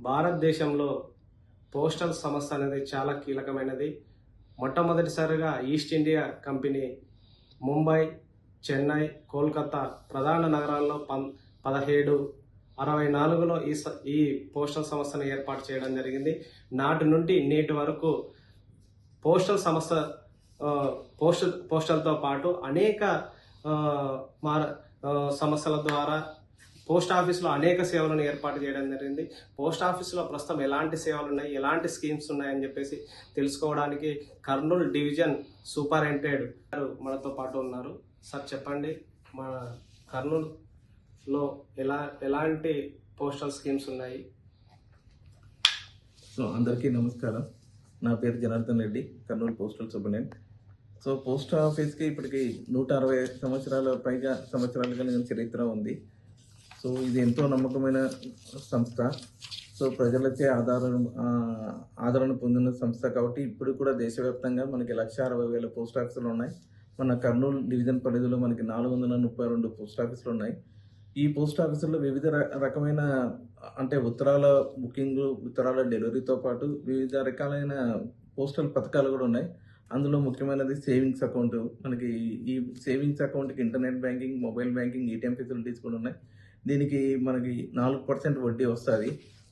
భారతదేశంలో పోస్టల్ సంస్థ అనేది చాలా కీలకమైనది. మొట్టమొదటిసారిగా east India company Mumbai, Chennai, Kolkata ప్రధాన నగరాల్లో 1764లో ఈ పోస్టల్ సంస్థను ఏర్పాటు చేయడం జరిగింది. నాటి నుండి నేటి వరకు పోస్టల్ సంస్థ పోస్టల్తో పాటు అనేక సంస్థల ద్వారా పోస్ట్ ఆఫీస్లో అనేక సేవలను ఏర్పాటు చేయడం జరిగింది. పోస్ట్ ఆఫీస్లో ప్రస్తుతం ఎలాంటి సేవలు ఉన్నాయి, ఎలాంటి స్కీమ్స్ ఉన్నాయని చెప్పేసి తెలుసుకోవడానికి కర్నూలు డివిజన్ సూపరింటెండెంట్ గారు మనతో పాటు ఉన్నారు. సార్ చెప్పండి, మన కర్నూలులో ఎలాంటి పోస్టల్ స్కీమ్స్ ఉన్నాయి? సో అందరికీ నమస్కారం. నా పేరు Janardhan Reddy, Kurnool postal superintendent. So post ఆఫీస్కి ఇప్పటికి 160 సంవత్సరాలుగా చరిత్ర ఉంది. సో ఇది ఎంతో నమ్మకమైన సంస్థ. సో ప్రజలచే ఆదరణ పొందిన సంస్థ కాబట్టి ఇప్పుడు కూడా దేశవ్యాప్తంగా మనకి 1,60,000 పోస్ట్ ఆఫీసులు ఉన్నాయి. మన కర్నూలు డివిజన్ పరిధిలో మనకి 432 పోస్ట్ ఆఫీసులు ఉన్నాయి. ఈ పోస్ట్ ఆఫీసుల్లో వివిధ రకమైన అంటే ఉత్తరాల బుకింగ్, ఉత్తరాల డెలివరీతో పాటు వివిధ రకాలైన పోస్టల్ పథకాలు కూడా ఉన్నాయి. అందులో ముఖ్యమైనది సేవింగ్స్ అకౌంట్. మనకి ఈ సేవింగ్స్ అకౌంట్కి internet banking, mobile banking, ATM facilities కూడా ఉన్నాయి. దీనికి మనకి 4% వడ్డీ వస్తుంది.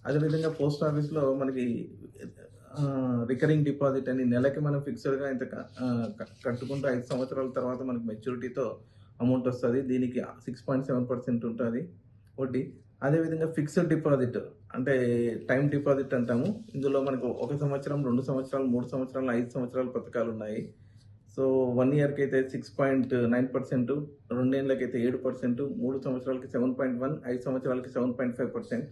అదేవిధంగా పోస్ట్ ఆఫీస్లో మనకి రికరింగ్ డిపాజిట్ అని నెలకి మనం ఫిక్స్డ్గా ఇంత కట్టుకుంటూ 5 సంవత్సరాల తర్వాత మనకి మెచ్యూరిటీతో అమౌంట్ వస్తుంది. దీనికి 6.7% ఉంటుంది వడ్డీ. అదేవిధంగా ఫిక్స్డ్ డిపాజిట్ అంటే టైం డిపాజిట్ అంటాము. ఇందులో మనకు 1 సంవత్సరం, 2 సంవత్సరాలు, 3 సంవత్సరాలు, 5 సంవత్సరాల పథకాలు ఉన్నాయి. సో 1 ఇయర్కి అయితే 6.9%, 2 ఏళ్ళకైతే 7%, 3 సంవత్సరాలకి 7.1%, 5 సంవత్సరాలకి 7.5%.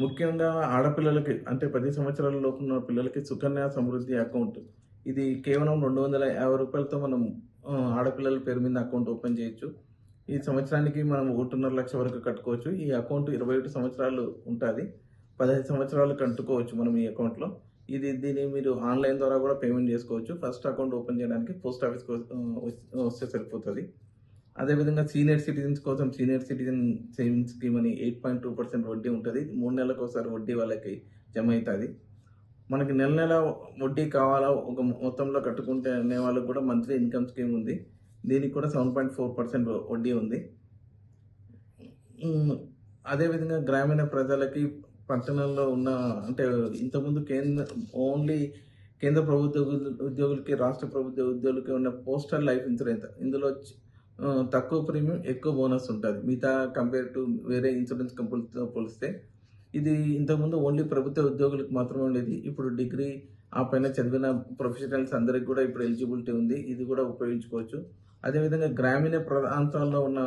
ముఖ్యంగా ఆడపిల్లలకి అంటే 10 సంవత్సరాల లోపు ఉన్న పిల్లలకి సుకన్య సమృద్ధి అకౌంట్. ఇది కేవలం 250 రూపాయలతో మనం ఆడపిల్లల పేరు మీద అకౌంట్ ఓపెన్ చేయొచ్చు. ఈ సంవత్సరానికి మనం 1.5 లక్ష వరకు కట్టుకోవచ్చు. ఈ అకౌంట్ 21 సంవత్సరాలు ఉంటుంది. 15 సంవత్సరాలు కట్టుకోవచ్చు మనం ఈ అకౌంట్లో. దీన్ని మీరు ఆన్లైన్ ద్వారా కూడా పేమెంట్ చేసుకోవచ్చు. ఫస్ట్ అకౌంట్ ఓపెన్ చేయడానికి పోస్ట్ ఆఫీస్కి వస్తే సరిపోతుంది. అదేవిధంగా సీనియర్ సిటిజన్స్ కోసం సీనియర్ సిటిజన్ సేవింగ్స్ స్కీమ్ అని 8.2% వడ్డీ ఉంటుంది. 3 నెలలకు ఒకసారి వడ్డీ వాళ్ళకి జమ అవుతుంది. మనకి నెల వడ్డీ కావాలా ఒక మొత్తంలో కట్టుకుంటే అనే వాళ్ళకి కూడా మంత్లీ ఇన్కమ్ స్కీమ్ ఉంది. దీనికి కూడా 7.4% వడ్డీ ఉంది. అదేవిధంగా గ్రామీణ ప్రజలకి పట్టణంలో ఉన్న అంటే ఇంతకుముందు కేంద్ర ప్రభుత్వ ఉద్యోగులకి, రాష్ట్ర ప్రభుత్వ ఉద్యోగులకి ఉన్న పోస్టల్ లైఫ్ ఇన్సూరెన్స్, ఇందులో తక్కువ ప్రీమియం, ఎక్కువ బోనస్ ఉంటుంది మిగతా కంపేర్ టు వేరే ఇన్సూరెన్స్ కంపెనీతో పోలిస్తే. ఇది ఇంతకుముందు ఓన్లీ ప్రభుత్వ ఉద్యోగులకు మాత్రమే ఉండేది. ఇప్పుడు డిగ్రీ ఆ పైన చదివిన ప్రొఫెషనల్స్ అందరికి కూడా ఇప్పుడు ఎలిజిబిలిటీ ఉంది. ఇది కూడా ఉపయోగించుకోవచ్చు. అదేవిధంగా గ్రామీణ ప్రాంతాల్లో ఉన్న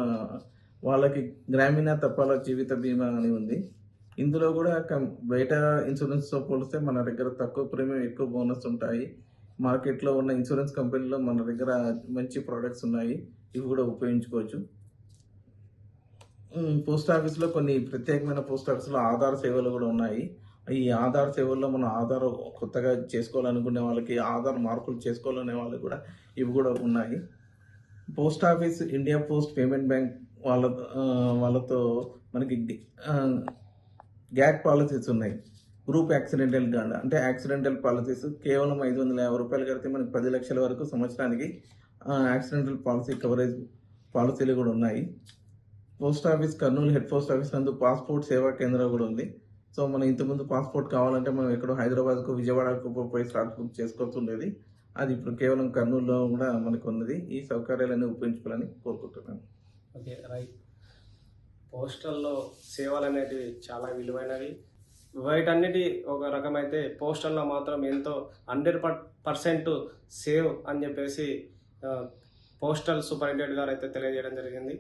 వాళ్ళకి గ్రామీణ తపాలా జీవిత బీమా అని ఉంది. ఇందులో కూడా బయట ఇన్సూరెన్స్తో పోలిస్తే మన దగ్గర తక్కువ ప్రీమియం, ఎక్కువ బోనస్ ఉంటాయి. మార్కెట్లో ఉన్న ఇన్సూరెన్స్ కంపెనీలో మన దగ్గర మంచి ప్రోడక్ట్స్ ఉన్నాయి. ఇవి కూడా ఉపయోగించుకోవచ్చు. పోస్ట్ ఆఫీస్లో కొన్ని ప్రత్యేకమైన పోస్ట్ ఆఫీస్లో ఆధార్ సేవలు కూడా ఉన్నాయి. ఈ ఆధార్ సేవల్లో మనం ఆధార్ కొత్తగా చేసుకోవాలనుకునే వాళ్ళకి, ఆధార్ మార్పులు చేసుకోవాలనే వాళ్ళకి కూడా ఇవి కూడా ఉన్నాయి. Post office, India post payment bank వాళ్ళతో మనకి గ్యాట్ పాలసీస్ ఉన్నాయి. గ్రూప్ యాక్సిడెంటల్ గార్డ్ అంటే యాక్సిడెంటల్ పాలసీస్ కేవలం 550 రూపాయలు కడితే మనకి 10 లక్షల వరకు సంవత్సరానికి యాక్సిడెంటల్ పాలసీ కవరేజ్ పాలసీలు కూడా ఉన్నాయి. Post office Kurnool head post office నందు పాస్పోర్ట్ సేవా కేంద్రం కూడా ఉంది. సో మనం ఇంతకుముందు పాస్పోర్ట్ కావాలంటే మనం ఎక్కడో హైదరాబాద్కు, విజయవాడకు పోయి స్లాట్ బుక్ చేసుకోవాల్సి ఉండేది. అది ఇప్పుడు కేవలం కర్నూలులో కూడా మనకు ఉన్నది. ఈ సౌకర్యాలన్నీ ఉపయోగించుకోవాలని కోరుకుంటున్నాను. Okay, right. పోస్టల్లో సేవలు అనేటివి చాలా విలువైనవి. వీటన్నిటి ఒక రకమైతే పోస్టల్లో మాత్రం ఎంతో 100% సేవ్ అని చెప్పేసి పోస్టల్ సూపరింటెండెంట్ గారు అయితే తెలియజేయడం జరిగింది.